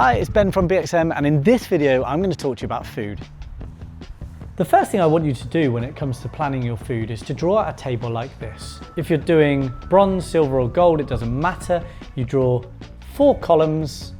Hi, it's Ben from BXM, and in this video I'm going to talk to you about food. The first thing I want you to do when it comes to planning your food is to draw out a table like this. If you're doing bronze, silver or gold, it doesn't matter. You draw 4 columns,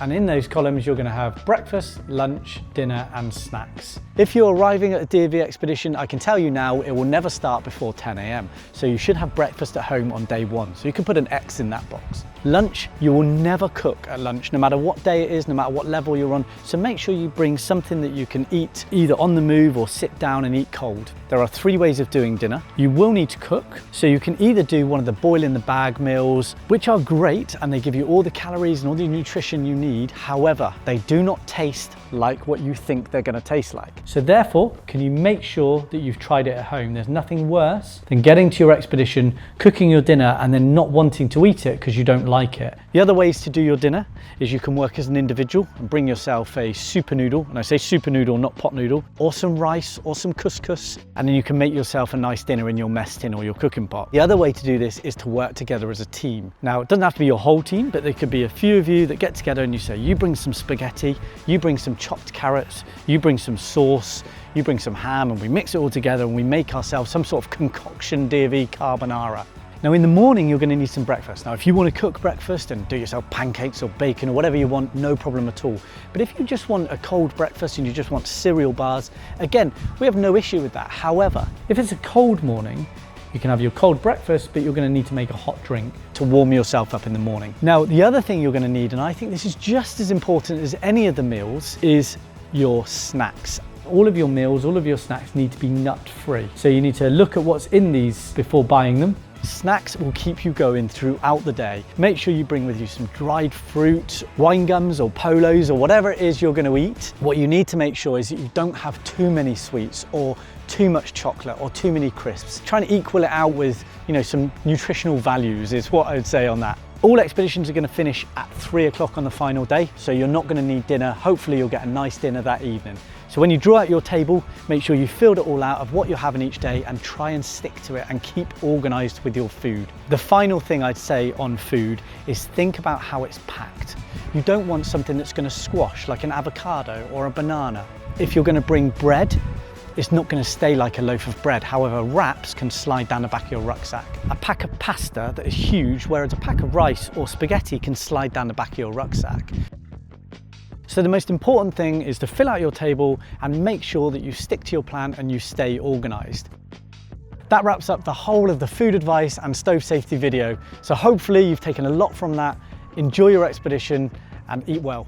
and in those columns you're going to have breakfast, lunch, dinner and snacks. If you're arriving at a DV expedition, I can tell you now it will never start before 10 AM. So you should have breakfast at home on day 1. So you can put an X in that box. Lunch, you will never cook at lunch, no matter what day it is, no matter what level you're on. So make sure you bring something that you can eat either on the move or sit down and eat cold. There are 3 ways of doing dinner. You will need to cook. So you can either do one of the boil in the bag meals, which are great and they give you all the calories and all the nutrition you need. However, they do not taste like what you think they're going to taste like. So therefore, can you make sure that you've tried it at home? There's nothing worse than getting to your expedition, cooking your dinner and then not wanting to eat it because you don't like it. The other ways to do your dinner is you can work as an individual and bring yourself a super noodle, and I say super noodle, not pot noodle, or some rice or some couscous, and then you can make yourself a nice dinner in your mess tin or your cooking pot. The other way to do this is to work together as a team. Now, it doesn't have to be your whole team, but there could be a few of you that get together and you say, you bring some spaghetti, you bring some chopped carrots, you bring some sauce, you bring some ham, and we mix it all together and we make ourselves some sort of concoction DV carbonara. Now in the morning, you're going to need some breakfast. Now if you want to cook breakfast and do yourself pancakes or bacon or whatever you want, no problem at all. But if you just want a cold breakfast and you just want cereal bars, again, we have no issue with that. However, if it's a cold morning, you can have your cold breakfast, but you're going to need to make a hot drink to warm yourself up in the morning. Now, the other thing you're going to need, and I think this is just as important as any of the meals, is your snacks. All of your meals, all of your snacks need to be nut-free. So you need to look at what's in these before buying them. Snacks will keep you going throughout the day. Make sure you bring with you some dried fruit, wine gums or polos or whatever it is you're going to eat. What you need to make sure is that you don't have too many sweets or too much chocolate or too many crisps. Trying to equal it out with, some nutritional values is what I'd say on that. All expeditions are going to finish at 3 o'clock on the final day, so you're not going to need dinner. Hopefully you'll get a nice dinner that evening. So when you draw out your table, make sure you filled it all out of what you're having each day and try and stick to it and keep organized with your food. The final thing I'd say on food is think about how it's packed. You don't want something that's going to squash like an avocado or a banana. If you're going to bring bread, it's not going to stay like a loaf of bread. However, wraps can slide down the back of your rucksack. A pack of pasta that is huge, whereas a pack of rice or spaghetti can slide down the back of your rucksack. So the most important thing is to fill out your table and make sure that you stick to your plan and you stay organized. That wraps up the whole of the food advice and stove safety video. So hopefully you've taken a lot from that. Enjoy your expedition and eat well.